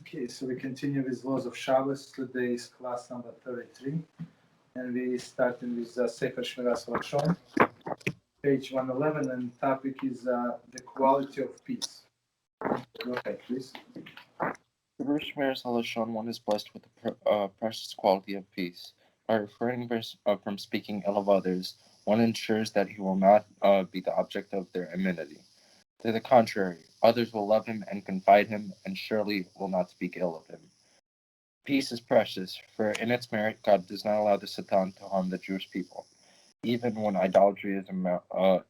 Okay, so we continue with laws of Shabbos. Today is class number 33, and we starting with Sefer Shmiras Lashon, page 111, and topic is the quality of peace. Go ahead, please. Through Shmiras Lashon, one is blessed with the precious quality of peace. By refraining from speaking ill of others, one ensures that he will not be the object of their enmity. To the contrary, others will love him and confide him, and surely will not speak ill of him. Peace is precious, for in its merit God does not allow the Satan to harm the Jewish people, even when idolatry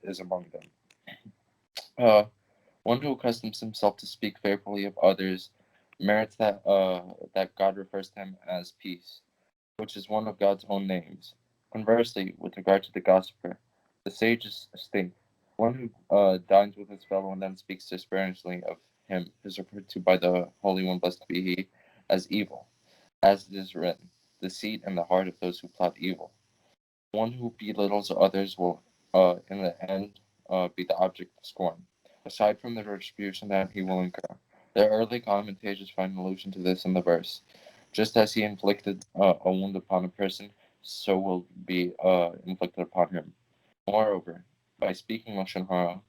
is among them. One who accustoms himself to speak favorably of others merits that God refers to him as peace, which is one of God's own names. Conversely, with regard to the gossiper, the sages state, one who dines with his fellow and then speaks disparagingly of him is referred to by the Holy One, blessed be he, as evil, as it is written, the seed and the heart of those who plot evil. One who belittles others will, in the end, be the object of scorn, aside from the retribution that he will incur. The early commentators find allusion to this in the verse. Just as he inflicted a wound upon a person, so will be inflicted upon him. Moreover, by speaking Lashon Hara,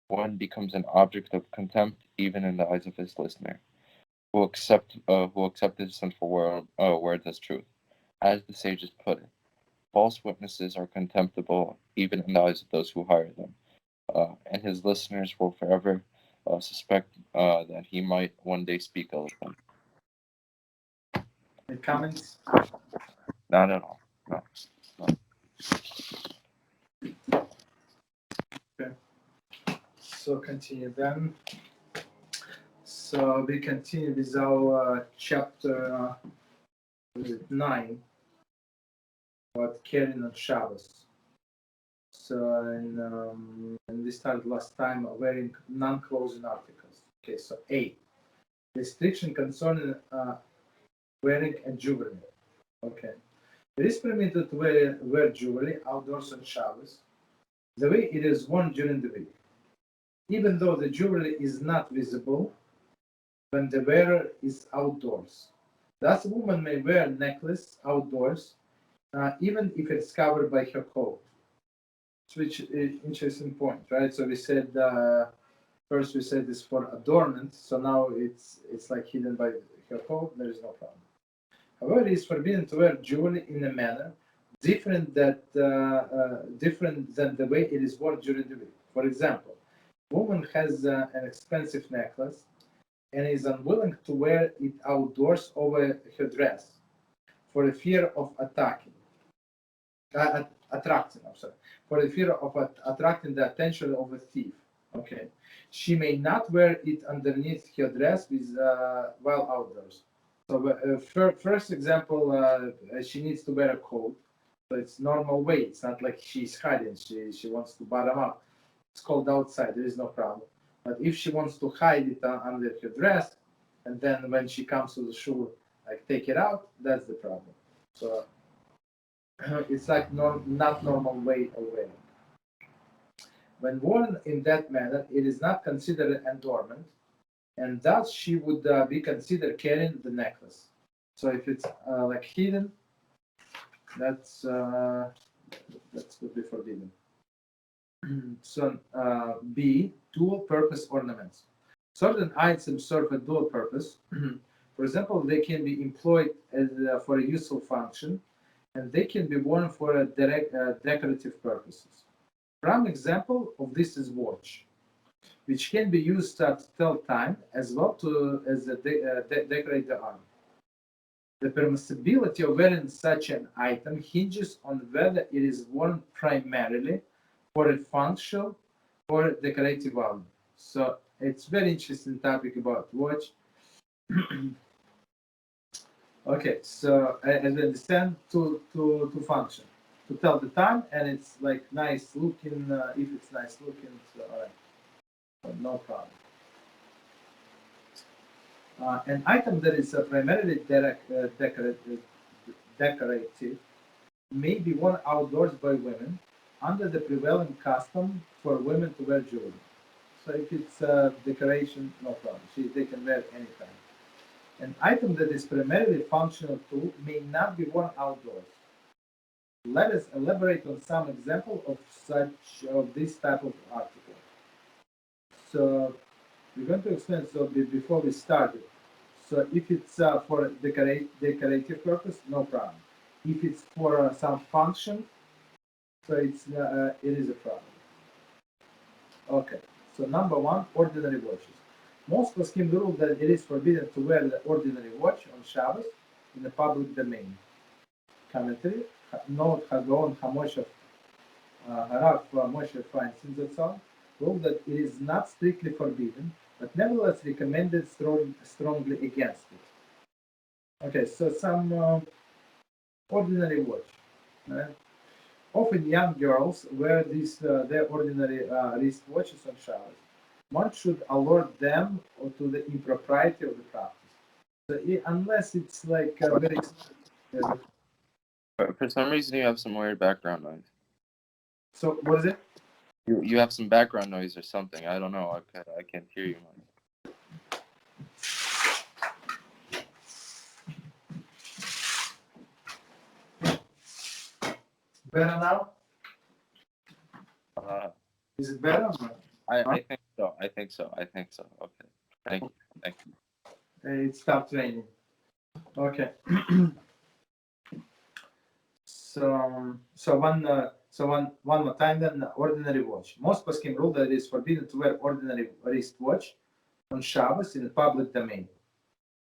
one becomes an object of contempt even in the eyes of his listener, who accept his sinful words as truth. As the sages put it, false witnesses are contemptible even in the eyes of those who hire them, and his listeners will forever suspect that he might one day speak ill of them. Any comments? Not at all. No. Okay. So continue then. So we continue with our chapter 9, about carrying on Shabbos. So, and we started last time wearing non-clothing articles. Okay, so 8. Restriction concerning wearing a jewelry. Okay. It is permitted to wear jewelry outdoors on Shabbos, the way it is worn during the week, even though the jewelry is not visible when the wearer is outdoors. Thus, a woman may wear a necklace outdoors, even if it's covered by her coat. Which is interesting point, right? So we said first we said this for adornment, so now it's like hidden by her coat. There is no problem. However, it is forbidden to wear jewelry in a manner different than the way it is worn during the week. For example, a woman has an expensive necklace and is unwilling to wear it outdoors over her dress for the fear of attracting. For the fear of attracting the attention of a thief. Okay, she may not wear it underneath her dress while outdoors. So, first example, she needs to wear a coat. So it's normal way. It's not like she's hiding. She wants to bottom up. It's cold outside. There is no problem. But if she wants to hide it under her dress, and then when she comes to the shul, like take it out, that's the problem. So it's like not normal way of wearing. When worn in that manner, it is not considered an adornment, and thus she would be considered carrying the necklace. So if it's like hidden, that's would be forbidden. So B, dual-purpose ornaments. Certain items serve a dual purpose. For example, they can be employed for a useful function, and they can be worn for decorative purposes. Prime example of this is watch, which can be used to tell time as well as decorate the arm. The permissibility of wearing such an item hinges on whether it is worn primarily for a functional or decorative value. So it's very interesting topic about watch. Okay, so as we understand, to function, to tell the time, and it's like nice looking. If it's nice looking, so all right, so no problem. An item that is primarily decorative may be worn outdoors by women under the prevailing custom for women to wear jewelry. So if it's decoration, no problem. They can wear anytime. An item that is primarily functional tool may not be worn outdoors. Let us elaborate on some example of this type of article. So we're going to explain. So before we start, so if it's for decorative purpose, no problem. If it's for some function, so it is a problem. Okay. So number one, ordinary watches. Most poskim rule that it is forbidden to wear the ordinary watch on Shabbos in the public domain. Commentary. Note Hagon Hamoshev Harav Moshe Feinstein Zatzal ruled that it is not strictly forbidden, but nevertheless recommended strongly against it. Okay, so some ordinary watch. Right? Often young girls wear their ordinary wrist watches on Shabbos. One should alert them to the impropriety of the practice. So unless it's like very... For some reason, you have some weird background noise. So what is it? You have some background noise or something. I don't know. I can't hear you much. Better now? Is it better? I think so. I think so. Okay. Thank you. It stopped raining. Okay. So one more time then, ordinary watch. Most poskim rule that it is forbidden to wear ordinary wrist watch on Shabbos in the public domain.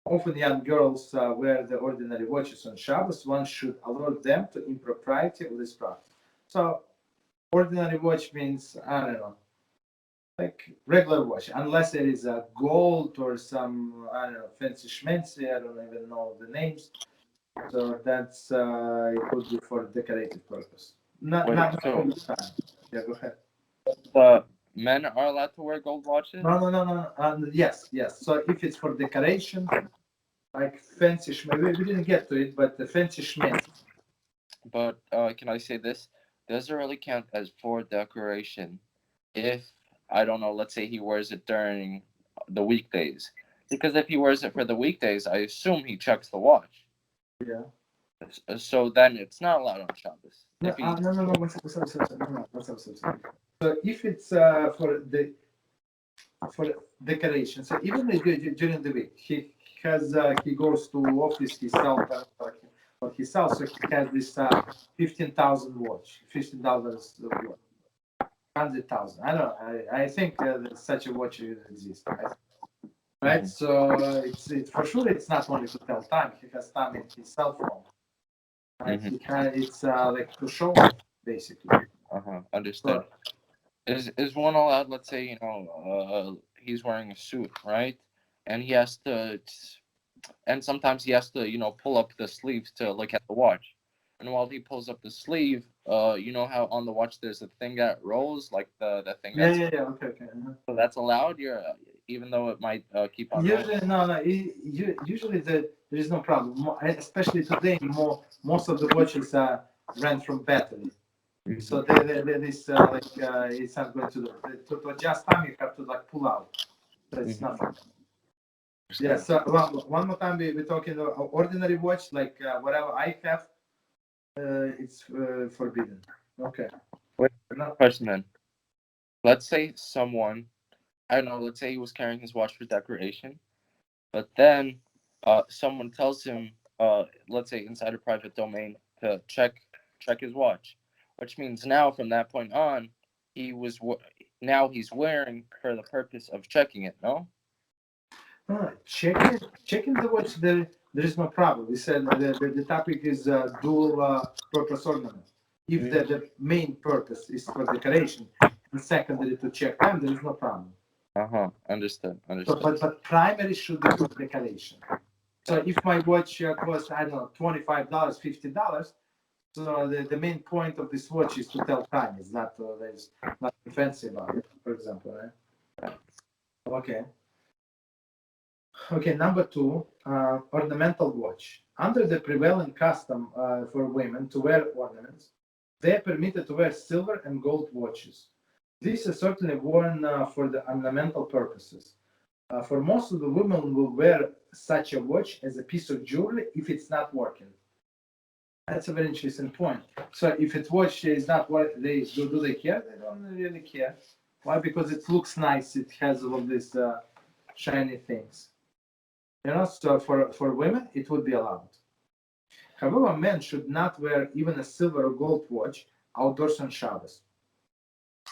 Often young girls wear the ordinary watches on Shabbos. One should alert them to impropriety of this practice. So ordinary watch means, I don't know, like regular watch, unless it is a gold or some, I don't know, fancy schmancy, I don't even know the names. So that's it could be for decorative purpose. Not all the time. Yeah, go ahead. Men are allowed to wear gold watches? No. Yes. So if it's for decoration, like fancy schmancy, we didn't get to it, but the fancy schmancy. But can I say this? Does it really count as for decoration if, I don't know, let's say he wears it during the weekdays? Because if he wears it for the weekdays, I assume he checks the watch. Yeah. So then it's not allowed on Shabbos. No. What's up? So if it's for decoration, so even during the week, he goes to office himself or himself, so he has this 15,000 watch, $15 watch, 100,000. I don't know. I think that such a watch exists, right? Mm-hmm. So it's for sure. It's not only to tell time. He has time in his cell phone. Right? Mm-hmm. It's like to show off, basically. Understood. So, is one allowed? Let's say he's wearing a suit, right? And he has to, and sometimes he has to pull up the sleeves to look at the watch. And while he pulls up the sleeve, you know how on the watch there's a thing that rolls, like the thing. Yeah. Okay. Uh-huh. So that's allowed. Even though it might keep on. Usually, no. Usually there is no problem. Especially today, most of the watches ran from battery, so there is it's not going to adjust time. You have to pull out. So it's nothing. Yeah. So one more time, we're talking about ordinary watch, like whatever I have. It's forbidden. Okay. Wait, question then. Let's say someone, I don't know, let's say he was carrying his watch for decoration, but then someone tells him, let's say inside a private domain, to check his watch, which means now from that point on, he's wearing for the purpose of checking it, no? Checking the watch, there is no problem. We said the topic is dual purpose ornament. If the main purpose is for decoration and secondary to check time, there is no problem. Understood. So, but primary should be for decoration. So if my watch costs, I don't know, $25, $50, so the main point of this watch is to tell time. It's not there's nothing fancy about it, for example, right? Okay, number two, ornamental watch. Under the prevailing custom for women to wear ornaments, they are permitted to wear silver and gold watches. These are certainly worn for the ornamental purposes. For most of the women will wear such a watch as a piece of jewelry if it's not working? That's a very interesting point. So if a watch is not working, do they care? They don't really care. Why? Because it looks nice. It has all of these shiny things. So for women, it would be allowed. However, men should not wear even a silver or gold watch outdoors on Shabbos.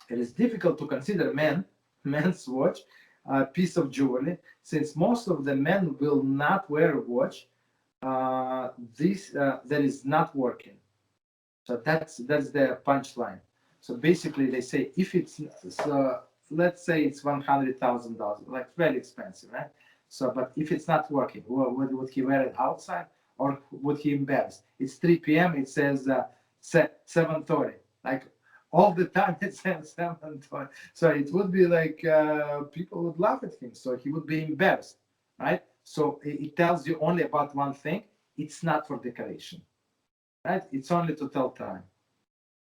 It is difficult to consider men's watch a piece of jewelry, since most of the men will not wear a watch that is not working. So that's the punchline. So basically, they say if it's let's say it's $100,000, like very expensive, right? So, but if it's not working, would he wear it outside or would he embarrass? It's 3 p.m. It says 7:30. Like all the time it says 7:20. So it would be like people would laugh at him. So he would be embarrassed, right? So it tells you only about one thing. It's not for decoration, right? It's only to tell time.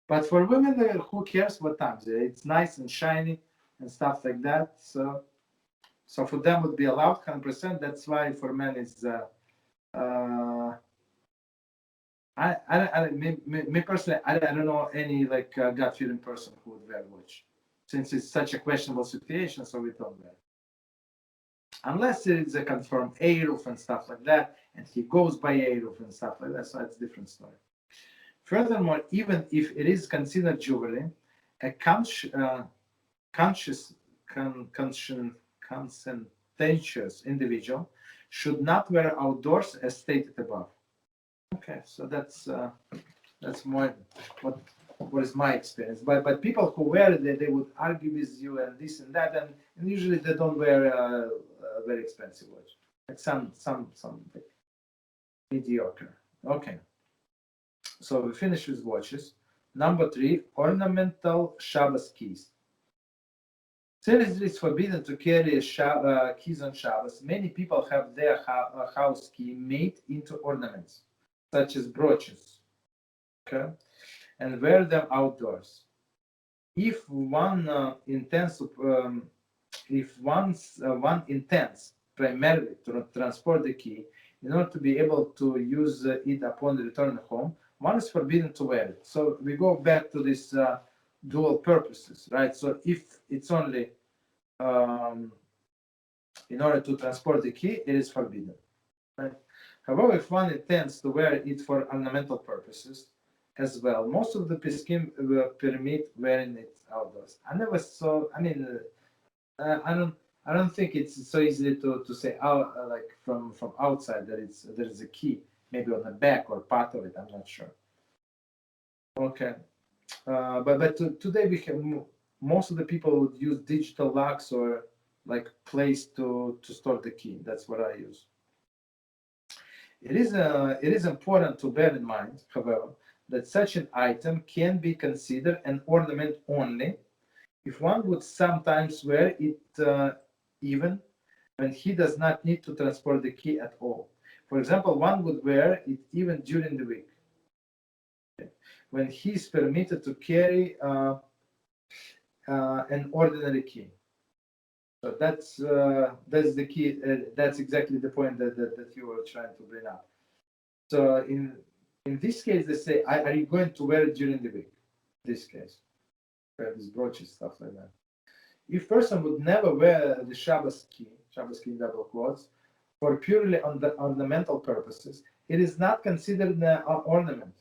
But for women, who cares what time? It's nice and shiny and stuff like that. So for them would be allowed 100%. That's why for men it's me personally, I don't know any like God-fearing person who would wear a watch, since it's such a questionable situation. So we don't wear, unless it's a confirmed Eruv and stuff like that, and he goes by Eruv and stuff like that. So it's a different story. Furthermore, even if it is considered jewelry, a conscientious individual should not wear outdoors as stated above. Okay, so that's more what is my experience. But people who wear it, they would argue with you and this and that, and usually they don't wear a very expensive watch, like some mediocre. Okay. So we finish with watches. Number 3, ornamental Shabbos keys. Since it is forbidden to carry keys on Shabbos, many people have their house key made into ornaments, such as brooches, okay, and wear them outdoors. If one intends primarily to transport the key in order to be able to use it upon return home, one is forbidden to wear it. So we go back to this dual purposes, right? So if it's only in order to transport the key, it is forbidden, right? However, if one intends to wear it for ornamental purposes as well, most of the Peskim will permit wearing it outdoors. I don't think it's so easy to say like from outside that there is a key, maybe on the back or part of it. I'm not sure. Okay, but today we have most of the people would use digital locks or like place to store the key. That's what I use. It is important to bear in mind, however, that such an item can be considered an ornament only if one would sometimes wear it even when he does not need to transport the key at all. For example, one would wear it even during the week, when he is permitted to carry an ordinary key. So that's the key. That's exactly the point that you were trying to bring up. So in this case, they say, are you going to wear it during the week? This case, wear these brooches, stuff like that. If person would never wear the Shabbos key in double quotes, for purely ornamental purposes, it is not considered an ornament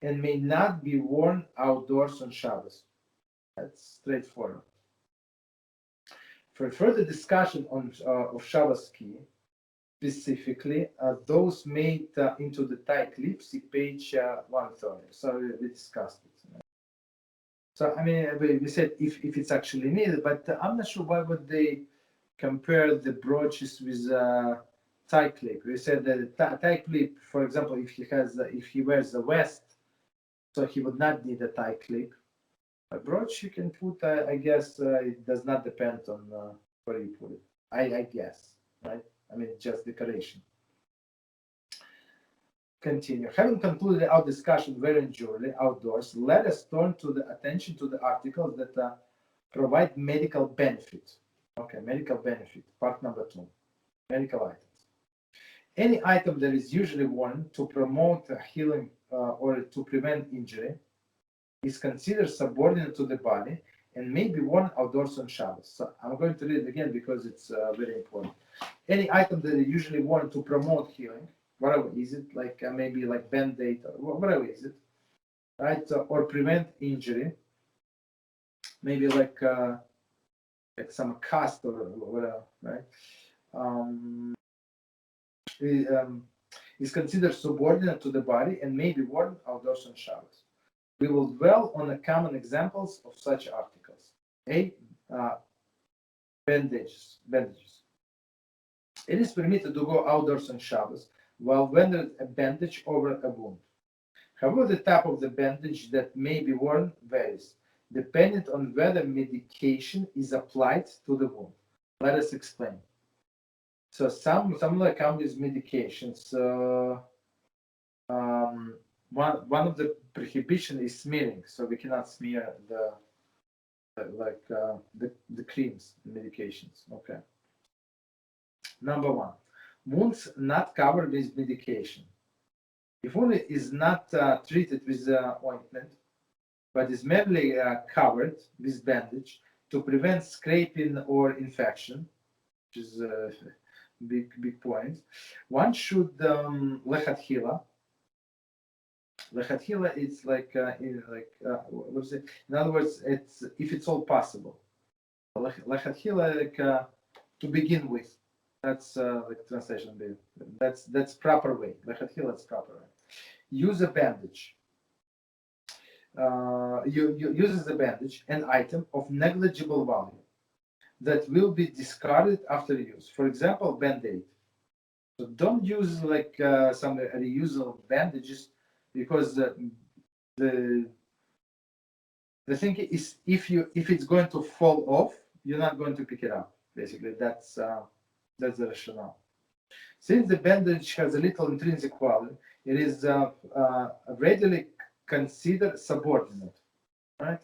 and may not be worn outdoors on Shabbos. That's straightforward. For further discussion of Shabbos key, specifically those made into the TIKKUN, see page 130. So we discussed it. So I mean, we said if it's actually needed, but I'm not sure why would they compare the brooches with tie clip. We said that tie clip, for example, if he wears a vest, so he would not need a tie clip. A brooch you can put, I guess, it does not depend on where you put it. I guess, right? I mean, just decoration. Continue. Having concluded our discussion wearing jewelry outdoors, let us turn to the attention to the articles that provide medical benefit. Okay, medical benefit, part number 2, medical items. Any item that is usually worn to promote healing or to prevent injury is considered subordinate to the body and may be worn outdoors on Shabbos. So I'm going to read it again because it's very important. Any item that is usually worn to promote healing, whatever is it, like maybe like Bandage or whatever is it, right? Or prevent injury, maybe like some cast or whatever, right? Is considered subordinate to the body and may be worn outdoors on Shabbos. We will dwell on the common examples of such articles. A. Bandages. It is permitted to go outdoors on Shabbos while wearing a bandage over a wound. However, the type of the bandage that may be worn varies, depending on whether medication is applied to the wound. Let us explain. So some like come with medications. One of the prohibition is smearing, so we cannot smear the creams and medications. Okay. Number one, wounds not covered with medication. If wound is not treated with ointment, but is merely covered with bandage to prevent scraping or infection, which is a big point, one should lechatchila. Lechatchila, it's like what is it? In other words, it's if it's all possible. Lechatchila, like to begin with. That's like translation. That's proper way. Lechatchila, it's proper way. Use a bandage. Uses a bandage, an item of negligible value that will be discarded after use. For example, Band-Aid. So don't use like some reusable bandages, because the thing is, if it's going to fall off, you're not going to pick it up. Basically, that's the rationale. Since the bandage has a little intrinsic value, it is readily considered subordinate, right?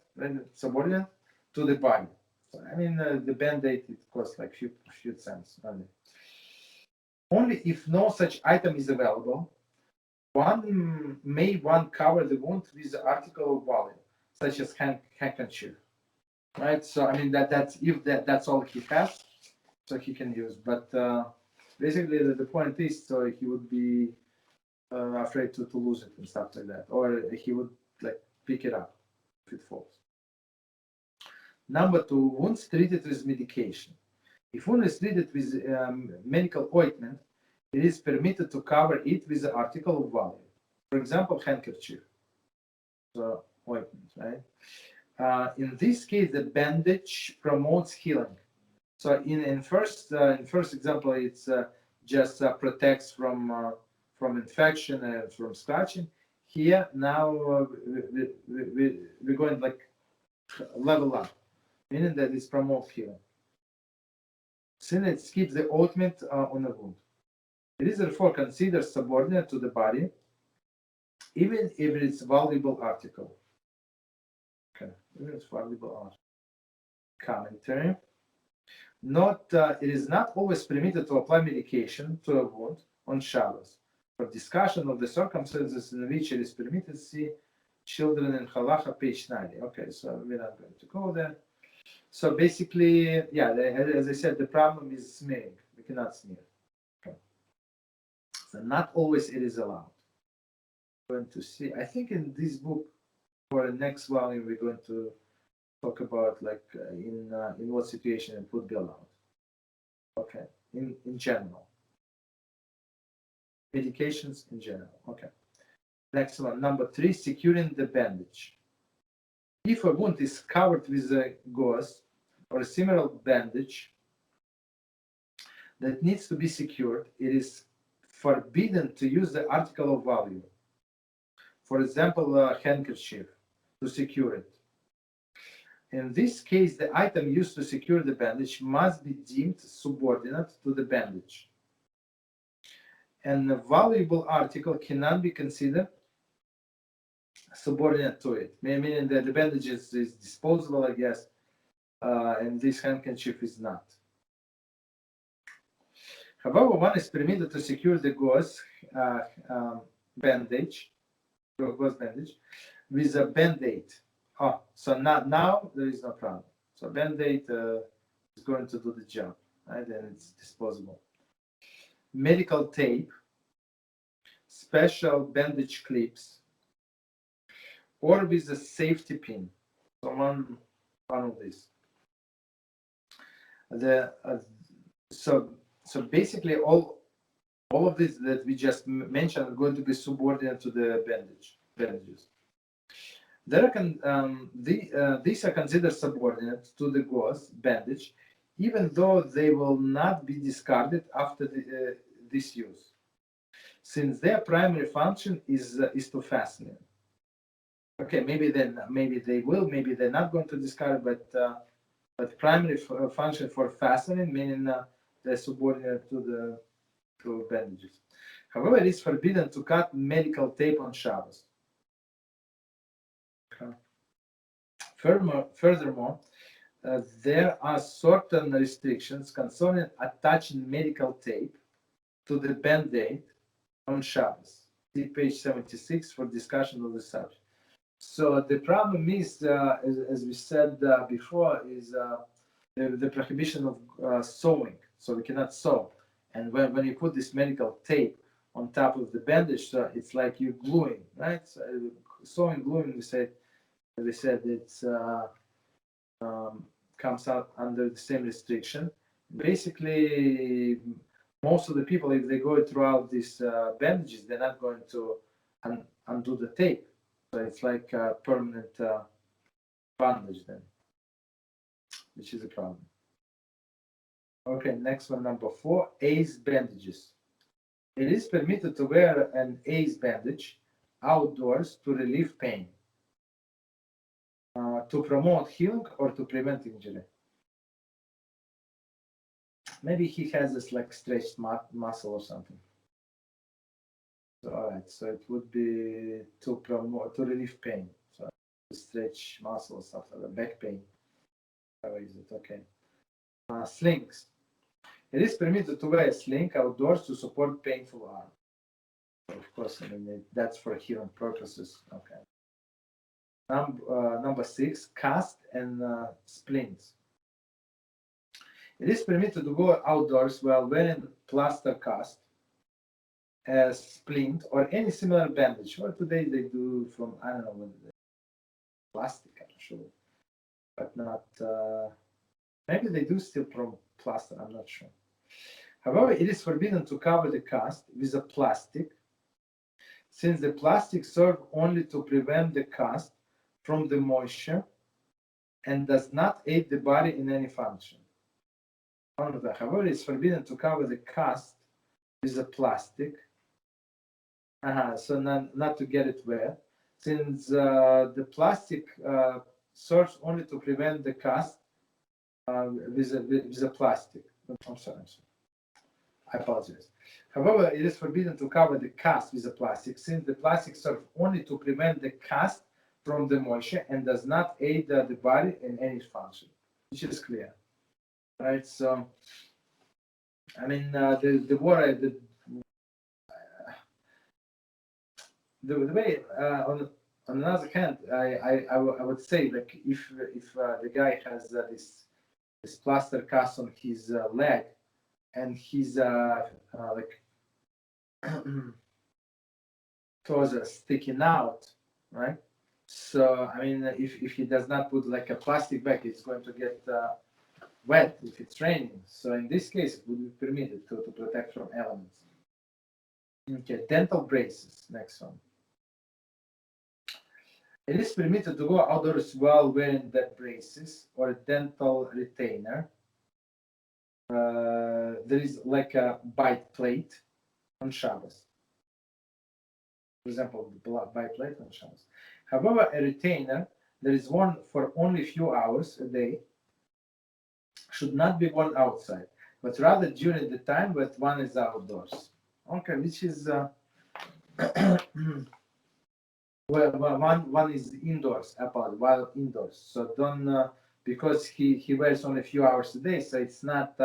Subordinate to the body. So, I mean, the Band-Aid, it costs like few cents only. Only if no such item is available, one may cover the wound with an article of value, such as handkerchief, right? So I mean that's all he has, so he can use. But basically the point is, so he would be afraid to lose it and stuff like that, or he would like pick it up if it falls. Number two, wounds treated with medication. If wound is treated with medical ointment, it is permitted to cover it with an article of value. For example, handkerchief. So ointment, right? In this case, the bandage promotes healing. So in first example, it's just protects from infection and from scratching. Here now we're going like level up, meaning that it promotes healing. Since it keeps the ointment on the wound. It is therefore considered subordinate to the body, even if it's a valuable article. Okay, even it's valuable article. Commentary. It is not always permitted to apply medication to a wound on Shabbos. For discussion of the circumstances in which it is permitted, see Children in Halacha, page 90. Okay, so we're not going to go there. So basically, yeah, as I said, the problem is smearing. We cannot smear. Okay. So not always it is allowed. We're going to see. I think in this book, for the next volume, we're going to talk about like in what situation it would be allowed. Okay, in general. Medications in general. Okay. Next one, number 3, securing the bandage. If a wound is covered with a gauze or a similar bandage that needs to be secured, it is forbidden to use the article of value. For example, a handkerchief to secure it. In this case, the item used to secure the bandage must be deemed subordinate to the bandage. And a valuable article cannot be considered subordinate to it, meaning that the bandage is disposable, I guess, and this handkerchief is not. However, one is permitted to secure the gauze bandage, with a band-aid. So now there is no problem. So band-aid is going to do the job, right? And it's disposable. Medical tape, special bandage clips, or with a safety pin. So one of these. So basically all of this that we just mentioned are going to be subordinate to the bandages. These are considered subordinate to the gauze bandage, even though they will not be discarded after this use, since their primary function is to fasten it. Okay, maybe they will, maybe they're not going to discard it, but primary function for fastening, meaning they're subordinate to bandages. However, it is forbidden to cut medical tape on Shabbos. Furthermore, there are certain restrictions concerning attaching medical tape to the band-aid on Shabbos. See page 76 for discussion of the subject. So the problem is, as we said before, is the prohibition of sewing. So we cannot sew. And when you put this medical tape on top of the bandage, it's like you're gluing, right? So, sewing, gluing, we said it's comes out under the same restriction. Basically, most of the people, if they go throughout these bandages, they're not going to undo the tape. So it's like a permanent bandage then, which is a problem. Okay, next one, number 4, ACE bandages. It is permitted to wear an ACE bandage outdoors to relieve pain, to promote healing, or to prevent injury. Maybe he has this like stretched muscle or something. So, all right, so it would be to relieve pain. So stretch muscle or something, like back pain. How is it? Okay. Slings. It is permitted to wear a sling outdoors to support painful arm. Of course, I mean that's for healing purposes. Okay. Number 6, cast and splints. It is permitted to go outdoors while wearing plaster cast, a splint, or any similar bandage. Or today they do from, I don't know what it is, plastic, I'm sure, but not. Maybe they do still from plaster. I'm not sure. However, it is forbidden to cover the cast with a plastic, since the plastic serves only to prevent the cast from the moisture and does not aid the body in any function. However, it is forbidden to cover the cast with a plastic, so not to get it wet, since the plastic serves only to prevent the cast with a plastic. I'm sorry. I apologize. However, it is forbidden to cover the cast with a plastic, since the plastic serves only to prevent the cast from the moisture and does not aid the body in any function, which is clear, right? So, I mean, the water, the way on another hand, I would say, like, if the guy has this plaster cast on his leg, and he's like toes are sticking out, right? So I mean, if he does not put like a plastic bag, it's going to get wet if it's raining. So in this case, it would be permitted to protect from elements. Okay, dental braces. Next one. It is permitted to go outdoors while wearing the braces or a dental retainer. There is like a bite plate on Shabbos. For example, the bite plate on Shabbos. However, a retainer, there is one for only a few hours a day, should not be worn outside, but rather during the time that one is outdoors. Okay, which is well, one is indoors, while indoors. So don't because he wears only a few hours a day, so it's not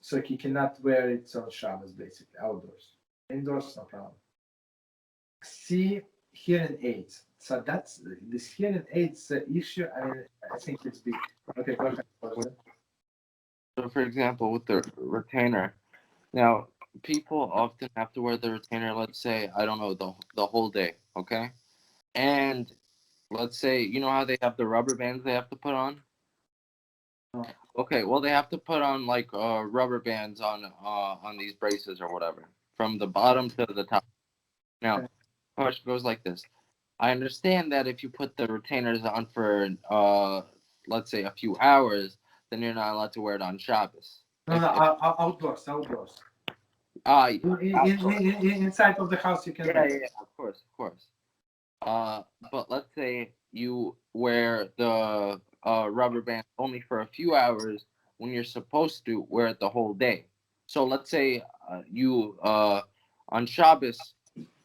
So he cannot wear it on Shabbos, basically, outdoors. Indoors, no problem. C, hearing aids. So that's this hearing aids issue. I mean, I think it's big. Okay, go ahead. So, for example, with the retainer, now people often have to wear the retainer. Let's say I don't know the whole day, okay? And let's say you know how they have the rubber bands they have to put on. Oh. Okay, well they have to put on like rubber bands on these braces or whatever from the bottom to the top. Now, Okay. the question goes like this. I understand that if you put the retainers on for let's say a few hours, then you're not allowed to wear it on Shabbos. No, outdoors. Inside of the house you can Yeah, wear. yeah, yeah, of course. But let's say you wear the rubber band only for a few hours when you're supposed to wear it the whole day. So let's say you on Shabbos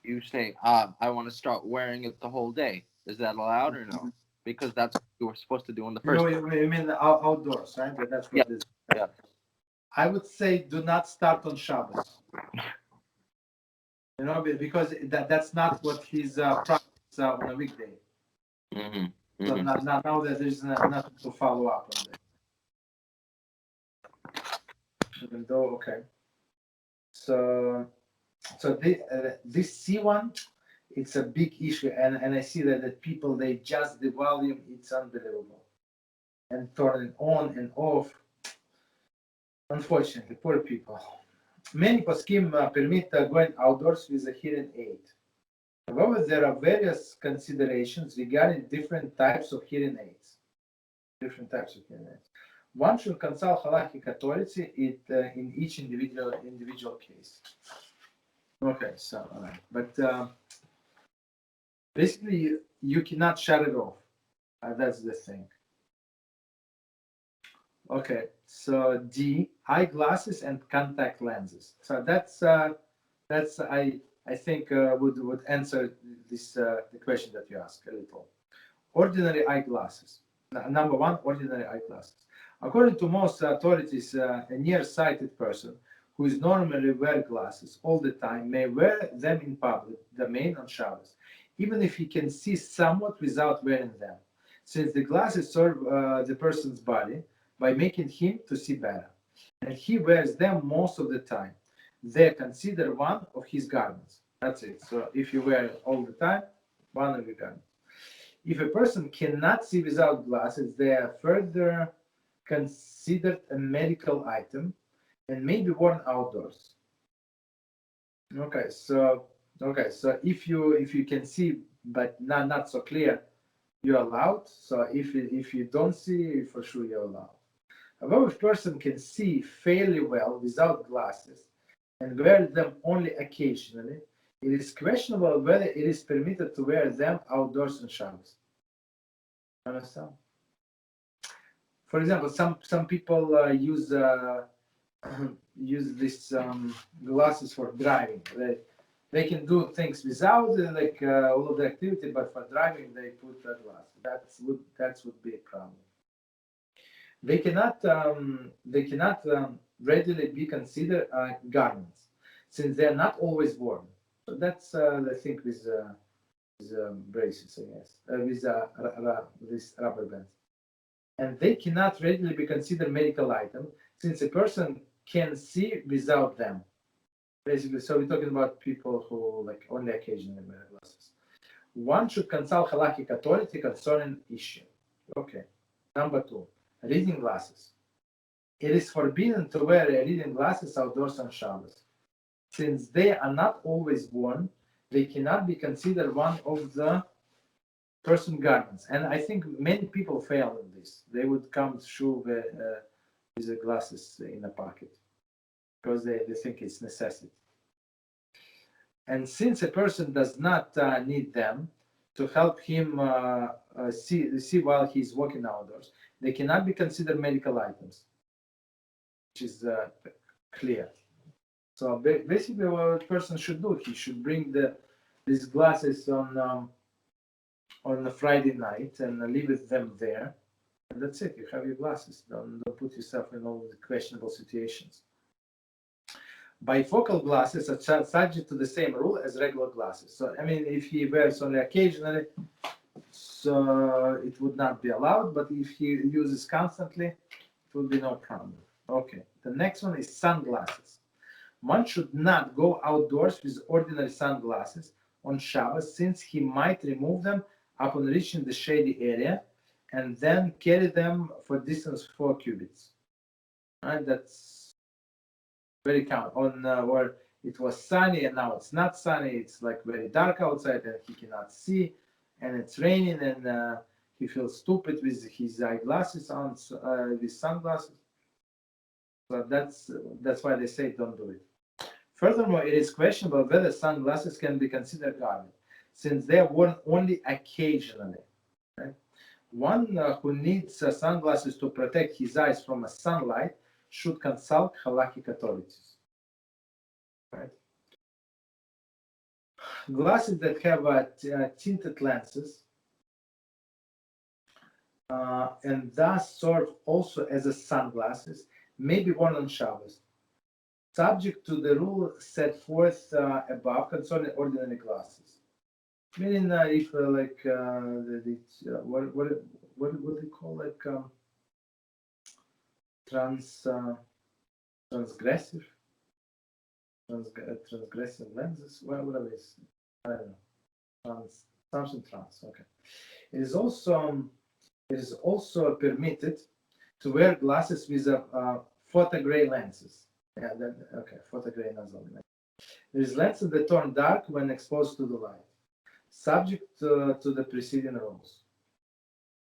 you say, I want to start wearing it the whole day. Is that allowed or no? Because that's what you were supposed to do in the first. You mean outdoors, right? That's what Yeah. it is. Yeah. I would say do not start on Shabbos. You know, because that's not what his practice on a weekday. Mm-hmm. So Mm-hmm. now that there's nothing to follow up on that. Even though, okay. So this C1, it's a big issue, and I see that people they adjust the volume. It's unbelievable, and turn it on and off. Unfortunately, poor people. Many poskim permit going outdoors with a hearing aid. However, there are various considerations regarding different types of hearing aids. One should consult halakhic authority in each individual case. Okay, so all right, but basically you cannot shut it off. That's the thing. Okay, so D, eyeglasses and contact lenses. So that's I think would answer this the question that you asked a little. Ordinary eyeglasses. Number one, ordinary eyeglasses. According to most authorities, a nearsighted person who is normally wear glasses all the time may wear them in public domain on Shabbos, even if he can see somewhat without wearing them, since the glasses serve the person's body by making him to see better, and he wears them most of the time. They are considered one of his garments. That's it. So if you wear it all the time, one of your garments. If a person cannot see without glasses, they are further considered a medical item and may be worn outdoors. So if you can see but not so clear, you're allowed. So if you don't see, for sure you're allowed. However, if a person can see fairly well without glasses and wear them only occasionally, it is questionable whether it is permitted to wear them outdoors on Shabbos. Understand? For example, some people use use these glasses for driving. They can do things without all of the activity, but for driving they put a glass. That would be a problem. They cannot readily be considered garments, since they are not always worn. So that's the thing with braces, I guess, with these rubber bands. And they cannot readily be considered medical items, since a person can see without them. Basically, so we're talking about people who only occasionally wear glasses. One should consult halakhic authority concerning issue. Okay. Number two, reading glasses. It is forbidden to wear reading glasses outdoors on Shabbos. Since they are not always worn, they cannot be considered one of the person garments. And I think many people fail in this. They would come to shul with the glasses in a pocket because they think it's necessity. And since a person does not need them to help him see while he's walking outdoors, they cannot be considered medical items, which is clear. So basically, what a person should do, he should bring these glasses on a Friday night and leave them there, and that's it. You have your glasses. Don't put yourself in all the questionable situations. Bifocal glasses are subject to the same rule as regular glasses. So, I mean, if he wears only occasionally, so it would not be allowed, but if he uses constantly, it would be no problem. Okay, the next one is sunglasses. One should not go outdoors with ordinary sunglasses on Shabbos, since he might remove them upon reaching the shady area and then carry them for distance 4 cubits. Right, that's very common. Where it was sunny and now it's not sunny, it's like very dark outside and he cannot see, and it's raining and he feels stupid with his eyeglasses on, with sunglasses. So that's why they say don't do it. Furthermore, it is questionable whether sunglasses can be considered garment, since they are worn only occasionally. Right? One who needs sunglasses to protect his eyes from sunlight should consult halakhic authorities. Right? Glasses that have tinted lenses and thus serve also as a sunglasses may be worn on Shabbos, subject to the rule set forth above concerning ordinary glasses. Meaning, if like what they call like transgressive lenses, whatever it is, I don't know, something trans. Okay, it is also permitted to wear glasses with photogray lenses. Yeah, okay, photogray nasal. There is lenses that turn dark when exposed to the light, subject to the preceding rules.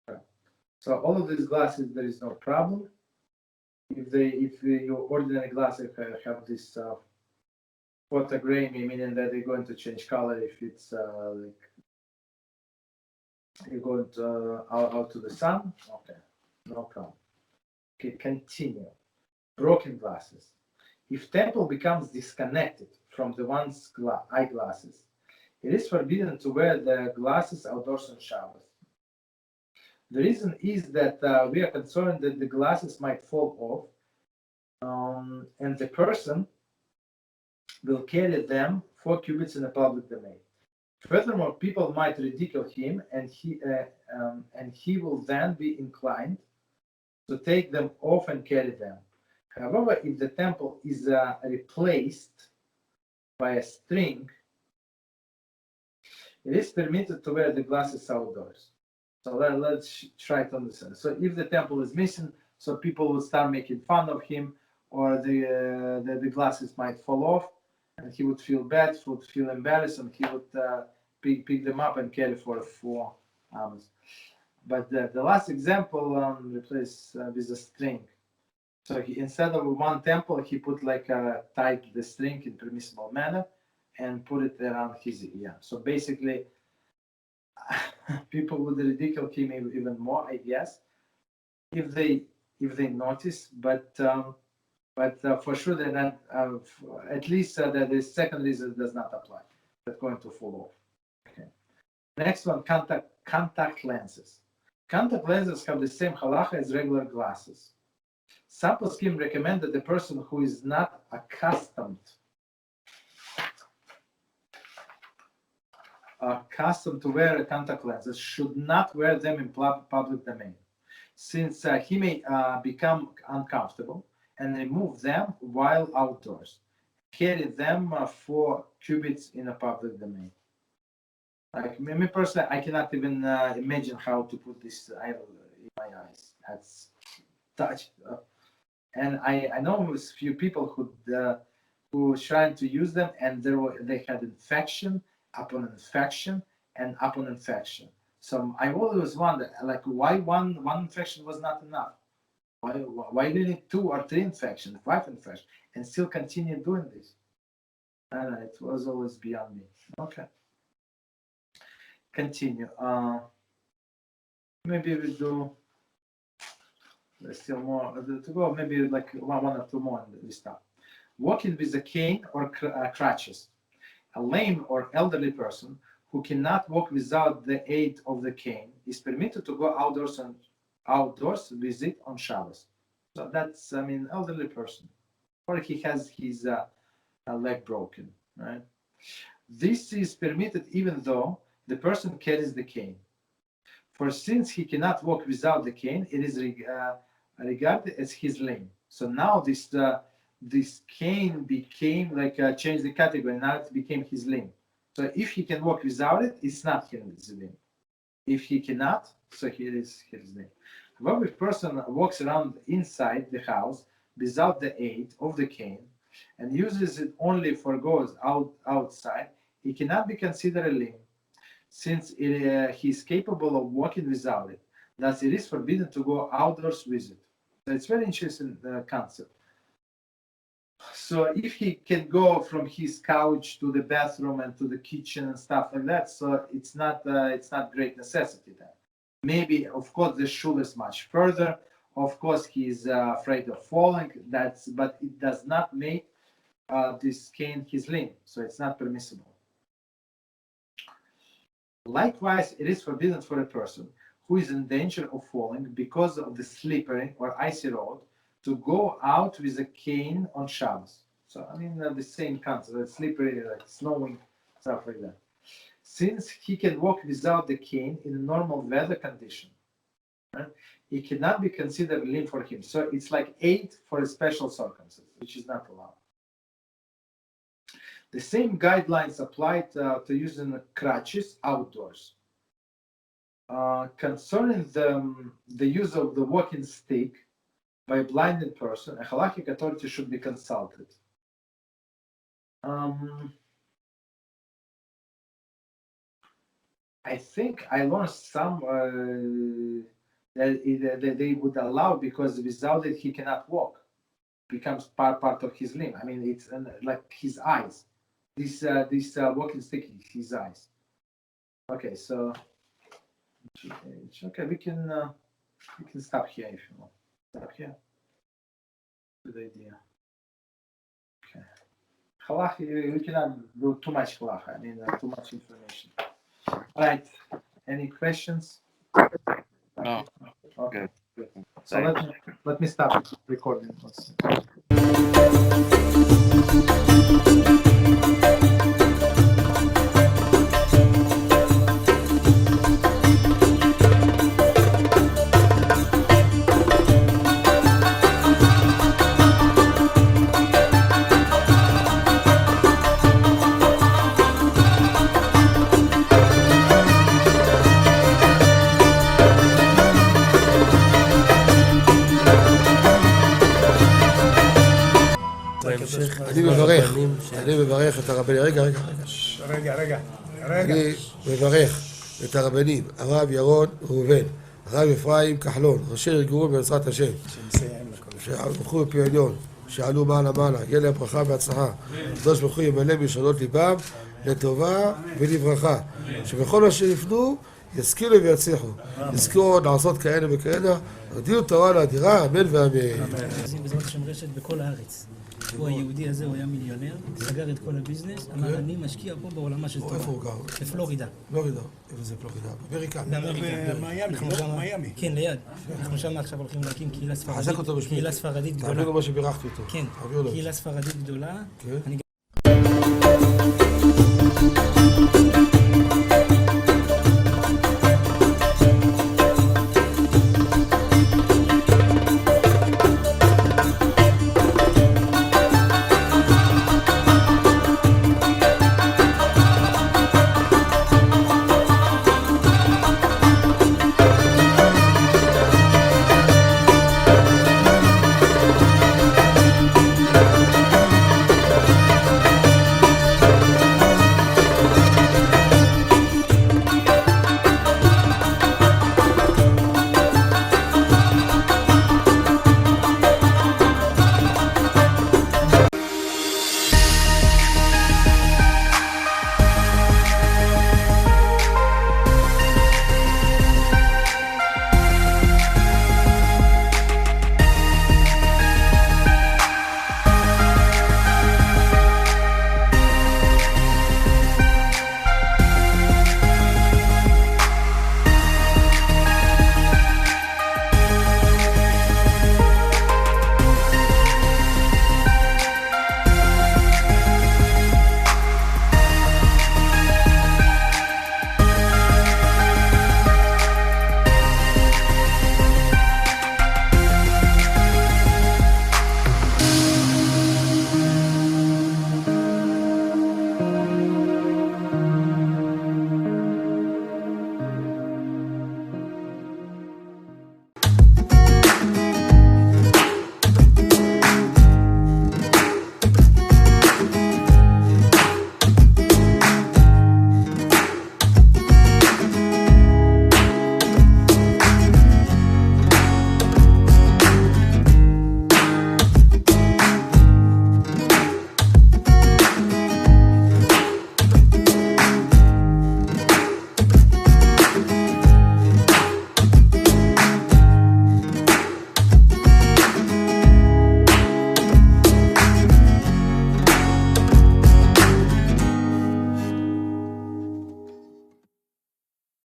Okay. So all of these glasses, there is no problem. If your ordinary glasses have this photogray, meaning that they're going to change color if it's like you're going out to the sun. Okay, no problem. Okay, continue. Broken glasses. If temple becomes disconnected from the one's eyeglasses, it is forbidden to wear the glasses outdoors on Shabbos. The reason is that we are concerned that the glasses might fall off, and the person will carry them 4 cubits in the public domain. Furthermore, people might ridicule him, and he will then be inclined to take them off and carry them. However, if the temple is replaced by a string, it is permitted to wear the glasses outdoors. So let's try to understand. So if the temple is missing, so people will start making fun of him, or the glasses might fall off, and he would feel bad, would feel embarrassed, and he would pick them up and carry for 4 hours. But the last example replaced with a string. So instead of one temple, he put tied the string in permissible manner and put it around his ear. So basically, people would ridicule him even more, I guess, if they notice. But for sure they're not. At least the second reason does not apply. That's going to fall off. Okay. Next one, contact lenses. Contact lenses have the same halacha as regular glasses. Some poskim recommend that the person who is not accustomed to wear contact lenses should not wear them in public domain, since he may become uncomfortable and remove them while outdoors. Carry them 4 cubits in a public domain. Like me personally, I cannot even imagine how to put this idol in my eyes. That's touch. And I know a few people who trying to use them, and they had infection upon infection and upon infection. So I always wonder, like, why one infection was not enough? Why do you need 2 or 3 infections, 5 infections, and still continue doing this? I don't know, it was always beyond me. Okay. Continue. Maybe we do. There's still more to go. Maybe like one or 2 more and we stop. Walking with a cane or crutches. A lame or elderly person who cannot walk without the aid of the cane is permitted to go outdoors visit on Shabbos. So that's, elderly person, or he has his leg broken, right? This is permitted even though the person carries the cane. For since he cannot walk without the cane, it is regarded as his lame. So now this cane became like changed the category. Now it became his limb. So if he can walk without it, it's not his limb. If he cannot, so here is his limb. However, if a person walks around inside the house without the aid of the cane and uses it only for goes outside, he cannot be considered a limb, since he is capable of walking without it. Thus, it is forbidden to go outdoors with it. So it's very interesting concept. So if he can go from his couch to the bathroom and to the kitchen and stuff like that, so it's not great necessity then. Maybe, of course, the shul is much further. Of course, he is afraid of falling. But it does not make this cane his limb, so it's not permissible. Likewise, it is forbidden for a person who is in danger of falling because of the slippery or icy road to go out with a cane on Shabbos. So, I mean, the same concept, slippery, like snowing, stuff like that. Since he can walk without the cane in normal weather condition, right, it cannot be considered a limb for him. So it's like aid for a special circumstance, which is not allowed. The same guidelines applied to using crutches outdoors. Concerning the use of the walking stick by a blinded person, a halakhic authority should be consulted. I think I learned some that they would allow, because without it he cannot walk. It becomes part of his limb. I mean, it's like his eyes. This walking stick is his eyes. Okay, so okay, we can stop here if you want. Stop here. Good idea. Okay. Halacha, we cannot do too much halacha. I mean, too much information. All right. Any questions? No. Okay. Good. So let me stop recording. אני מברך את הרבנים, רגע. אני מברך את הרבנים, הרב ירון ראובן, הרב אפרים כחלון, ראשי ארגון בעזרת השם, שהלכו בפי עליון, שעלו מעלה, יהיה להם ברכה והצלחה, הקדוש ברוך הוא ימלא בישועות ליבם לטובה ולברכה, שבכל מה שיפנו ישכילו ויצליחו, יזכו עוד לעשות כאלה וכאלה, הודיעו תורה לאדירה, אמן ואמן. בעזרת השם רשת בכל הארץ. הוא היהודי הזה, הוא היה מיליונר, סגר את כל הביזנס, אמר אני משקיע פה בעולמה של תורה. איפה הוא גר? בפלורידה. פלורידה, איפה זה פלורידה? באמריקה. במיימי. כן, ליד. אנחנו שם עכשיו הולכים להקים קהילה ספרדית. חזק אותו בשמי. קהילה ספרדית גדולה. תעביר לו מה שבירכתי אותו. כן, קהילה ספרדית גדולה.